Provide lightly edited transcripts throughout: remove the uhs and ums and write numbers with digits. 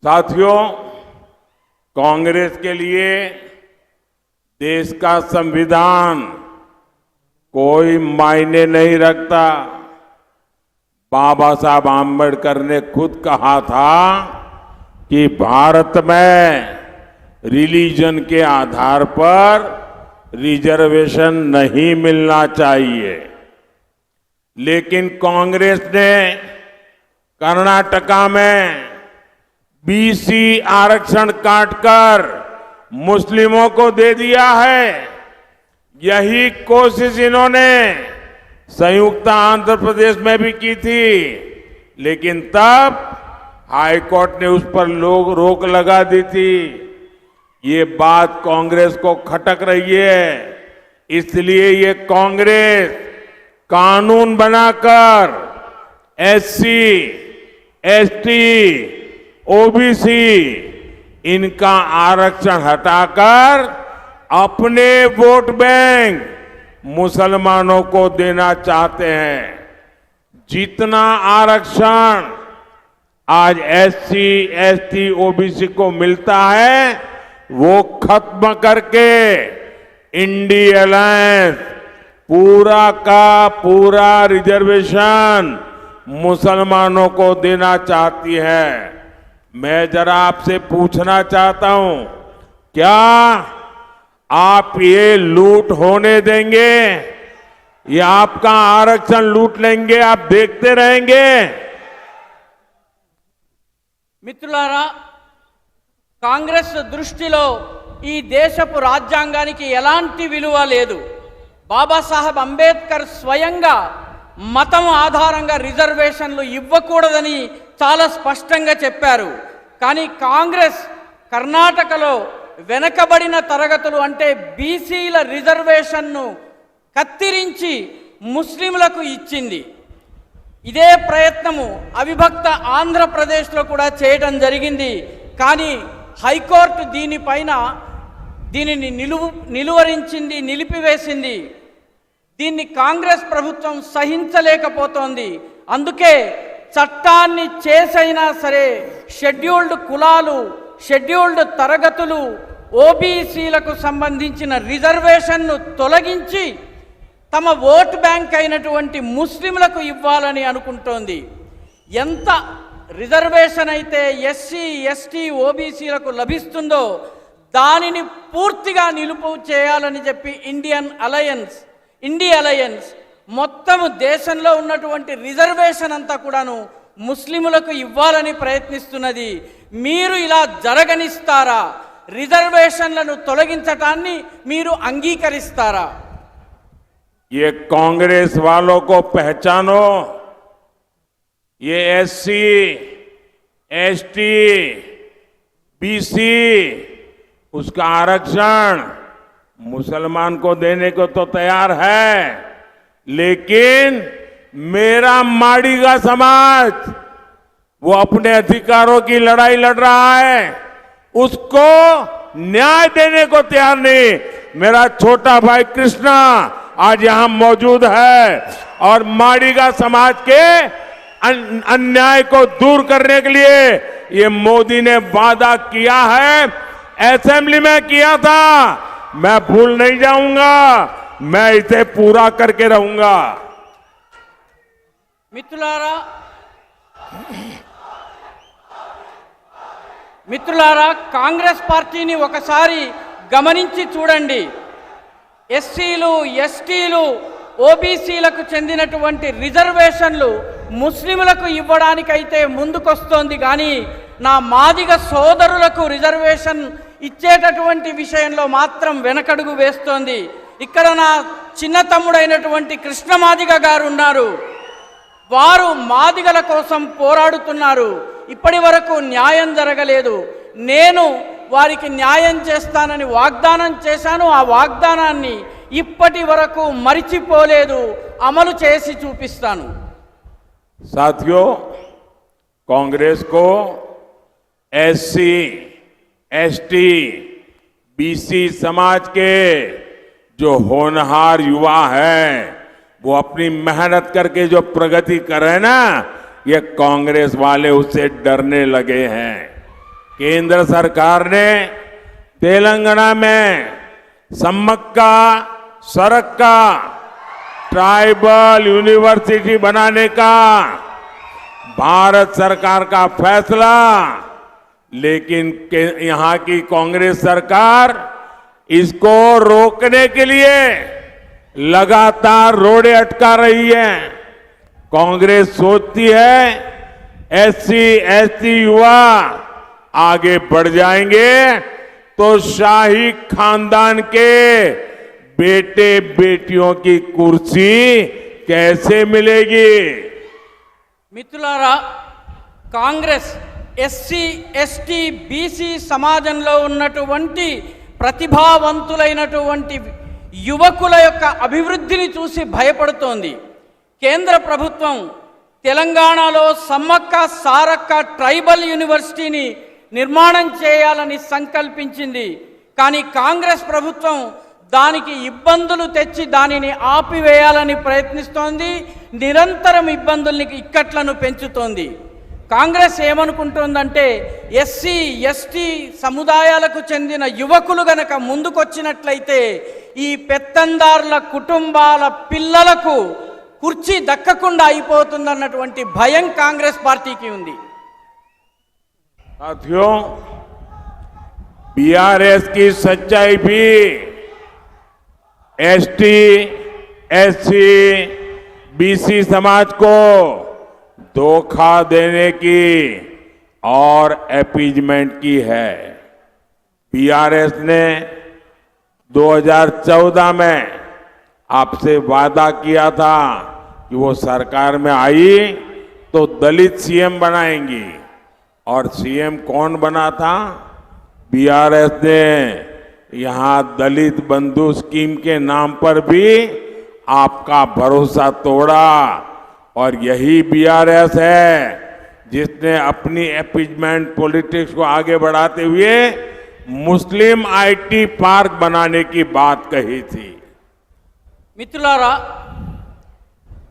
साथियों, कांग्रेस के लिए देश का संविधान कोई मायने नहीं रखता। बाबा साहब आम्बेडकर ने खुद कहा था कि भारत में रिलीजन के आधार पर रिजर्वेशन नहीं मिलना चाहिए। लेकिन कांग्रेस ने कर्नाटका में बीसी आरक्षण काटकर मुस्लिमों को दे दिया है। यही कोशिश इन्होंने संयुक्त आंध्र प्रदेश में भी की थी, लेकिन तब हाई कोर्ट ने उस पर रोक लगा दी थी। ये बात कांग्रेस को खटक रही है, इसलिए ये कांग्रेस कानून बनाकर एससी, एसटी, ओबीसी इनका आरक्षण हटाकर अपने वोट बैंक मुसलमानों को देना चाहते हैं। जितना आरक्षण आज एससी, एसटी, ओबीसी को मिलता है वो खत्म करके इंडी अलायंस पूरा का पूरा रिजर्वेशन मुसलमानों को देना चाहती है। मैं जरा आपसे पूछना चाहता हूं, क्या आप ये लूट होने देंगे या आपका आरक्षण लूट लेंगे? आप देखते रहेंगे? మిత్రులారా, కాంగ్రెస్ దృష్టిలో ఈ దేశపు రాజ్యాంగానికి ఎలాంటి విలువ లేదు. బాబాసాహెబ్ అంబేద్కర్ స్వయంగా మతం ఆధారంగా రిజర్వేషన్లు ఇవ్వకూడదని చాలా స్పష్టంగా చెప్పారు. కానీ కాంగ్రెస్ కర్ణాటకలో వెనకబడిన తరగతులు అంటే బీసీల రిజర్వేషన్ను కత్తిరించి ముస్లింలకు ఇచ్చింది. ఇదే ప్రయత్నము అవిభక్త ఆంధ్రప్రదేశ్లో కూడా చేయడం జరిగింది. కానీ హైకోర్టు దీనిని నిలువరించింది, నిలిపివేసింది. దీన్ని కాంగ్రెస్ ప్రభుత్వం సహించలేకపోతోంది. అందుకే చట్టాన్ని చేసైనా సరే షెడ్యూల్డ్ కులాలు, షెడ్యూల్డ్ తరగతులు, ఓబీసీలకు సంబంధించిన రిజర్వేషన్ను తొలగించి తమ ఓట్ బ్యాంక్ అయినటువంటి ముస్లింలకు ఇవ్వాలని అనుకుంటోంది. ఎంత రిజర్వేషన్ అయితే ఎస్సీ, ఎస్టీ, ఓబీసీలకు లభిస్తుందో దానిని పూర్తిగా నిలుపు చేయాలని చెప్పి ఇండి అలయన్స్ మొత్తము దేశంలో ఉన్నటువంటి రిజర్వేషన్ అంతా కూడాను ముస్లిములకు ఇవ్వాలని ప్రయత్నిస్తున్నది. మీరు ఇలా జరగనిస్తారా? రిజర్వేషన్లను తొలగించటాన్ని మీరు అంగీకరిస్తారా? ये कांग्रेस वालों को पहचानो। ये एससी, एसटी, बीसी उसका आरक्षण मुसलमान को देने को तो तैयार है, लेकिन मेरा माड़ीगा समाज वो अपने अधिकारों की लड़ाई लड़ रहा है, उसको न्याय देने को तैयार नहीं। मेरा छोटा भाई कृष्णा आज यहां मौजूद है और माड़ीगा समाज के अन्याय को दूर करने के लिए ये मोदी ने वादा किया है, असेंबली में किया था। मैं भूल नहीं जाऊंगा, मैं इसे पूरा करके रहूंगा। మిత్రులారా, కాంగ్రెస్ పార్టీని ఒకసారి గమనించి చూడండి. ఎస్సీలు, ఎస్టీలు, ఓబీసీలకు చెందినటువంటి రిజర్వేషన్లు ముస్లింలకు ఇవ్వడానికైతే ముందుకొస్తోంది, కానీ నా మాదిగ సోదరులకు రిజర్వేషన్ ఇచ్చేటటువంటి విషయంలో మాత్రం వెనకడుగు వేస్తోంది. ఇక్కడ నా చిన్న తమ్ముడైనటువంటి కృష్ణ మాదిగ గారు ఉన్నారు. వారు మాదిగల కోసం పోరాడుతున్నారు. ఇప్పటి వరకు న్యాయం జరగలేదు. నేను వారికి న్యాయం చేస్తానని వాగ్దానం చేశాను. ఆ వాగ్దానాన్ని ఇప్పటి వరకు మరిచిపోలేదు, అమలు చేసి చూపిస్తాను. साथियों, कांग्रेस को एससी, एसटी, बीसी समाज के जो होनहार युवा हैं वो अपनी मेहनत करके जो प्रगति कर रहे हैं ना, ये कांग्रेस वाले उससे डरने लगे हैं। केंद्र सरकार ने तेलंगाना में सम्मक्का सरक्का ट्राइबल यूनिवर्सिटी बनाने का भारत सरकार का फैसला, लेकिन यहां की कांग्रेस सरकार इसको रोकने के लिए लगातार रोड़े अटका रही है। कांग्रेस सोचती है एससी एसटी युवा आगे बढ़ जाएंगे तो शाही खानदान के बेटे बेटियों की कुर्सी कैसे मिलेगी। మిత్రులారా, కాంగ్రెస్ ఎస్సీ ఎస్టీ బీసీ సమాజంలో ఉన్నటువంటి ప్రతిభావంతులైనటువంటి యువకుల యొక్క అభివృద్ధిని చూసి భయపడుతోంది. కేంద్ర ప్రభుత్వం తెలంగాణలో సమ్మక్క సారక్క ట్రైబల్ యూనివర్సిటీని నిర్మాణం చేయాలని సంకల్పించింది. కానీ కాంగ్రెస్ ప్రభుత్వం దానికి ఇబ్బందులు తెచ్చి దానిని ఆపివేయాలని ప్రయత్నిస్తోంది. నిరంతరం ఇబ్బందుల్ని ఇక్కట్లను పెంచుతోంది. కాంగ్రెస్ ఏమనుకుంటోందంటే ఎస్సీ ఎస్టీ సముదాయాలకు చెందిన యువకులు గనక ముందుకొచ్చినట్లయితే ఈ పెత్తందారుల కుటుంబాల పిల్లలకు కుర్చీ దక్కకుండా అయిపోతుందన్నటువంటి భయం కాంగ్రెస్ పార్టీకి ఉంది. साथियों, बीआरएस की सच्चाई भी एसटी एससी बीसी समाज को धोखा देने की और अपीजमेंट की है। बीआरएस ने 2014 में आपसे वादा किया था कि वो सरकार में आई तो दलित सीएम बनाएंगी, और सीएम कौन बना था? बीआरएस ने यहां दलित बंधु स्कीम के नाम पर भी आपका भरोसा तोड़ा, और यही बीआरएस है जिसने अपनी अपीजमेंट पॉलिटिक्स को आगे बढ़ाते हुए मुस्लिम आईटी पार्क बनाने की बात कही थी। మిత్రులారా,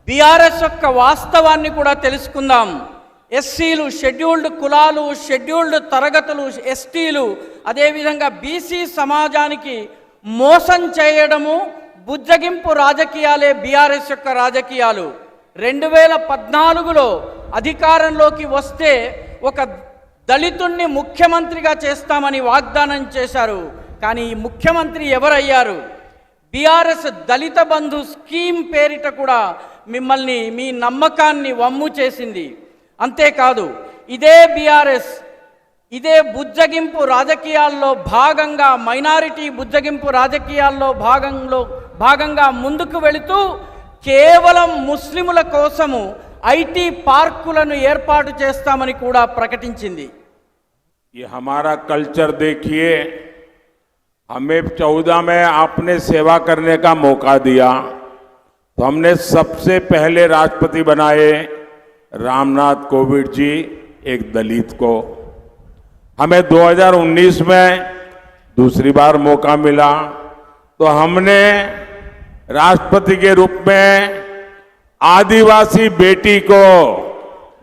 బీఆర్ఎస్ యొక్క వాస్తవాన్ని కూడా తెలుసుకుందాం. ఎస్సీలు, షెడ్యూల్డ్ కులాలు, షెడ్యూల్డ్ తరగతులు, ఎస్టీలు, అదేవిధంగా బీసీ సమాజానికి మోసం చేయడము, బుజ్జగింపు రాజకీయాలే బీఆర్ఎస్ యొక్క రాజకీయాలు. 2014లో అధికారంలోకి వస్తే ఒక దళితుణ్ణి ముఖ్యమంత్రిగా చేస్తామని వాగ్దానం చేశారు. కానీ ఈ ముఖ్యమంత్రి ఎవరయ్యారు? బీఆర్ఎస్ దళిత బంధు స్కీమ్ పేరిట కూడా మిమ్మల్ని, మీ నమ్మకాన్ని వమ్ము చేసింది. అంతేకాదు, ఇదే బీఆర్ఎస్ ఇదే బుజ్జగింపు రాజకీయాల్లో భాగంగా, మైనారిటీ బుజ్జగింపు రాజకీయాల్లో భాగంగా ముందుకు వెళుతూ కేవలం ముస్లిముల కోసము ఐటీ పార్కులను ఏర్పాటు చేస్తామని కూడా ప్రకటించింది. ये हमारा कल्चर देखिए, हमें 14 में आपने सेवा करने का मौका दिया तो हमने सबसे पहले राष्ट्रपति बनाए रामनाथ कोविंद जी, एक दलित को। हमें 2019 में दूसरी बार मौका मिला तो हमने राष्ट्रपति के रूप में आदिवासी बेटी को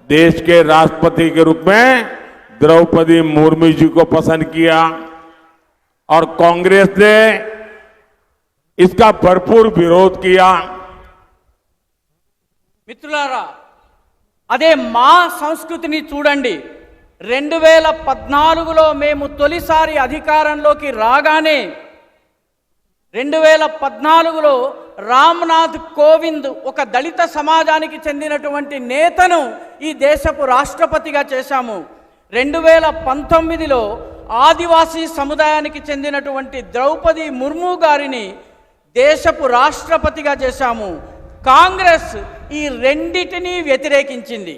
देश के राष्ट्रपति के रूप में द्रौपदी मुर्मू जी को पसंद किया, और कांग्रेस ने इसका भरपूर विरोध किया। మిత్రులారా, అదే మా సంస్కృతిని చూడండి. 2014లో మేము తొలిసారి అధికారంలోకి రాగానే 2014లో రామ్నాథ్ కోవింద్ ఒక దళిత సమాజానికి చెందినటువంటి నేతను ఈ దేశపు రాష్ట్రపతిగా చేశాము. 2019లో ఆదివాసీ సముదాయానికి చెందినటువంటి ద్రౌపది ముర్ము గారిని దేశపు రాష్ట్రపతిగా చేశాము. కాంగ్రెస్ ఈ రెండిటిని వ్యతిరేకించింది.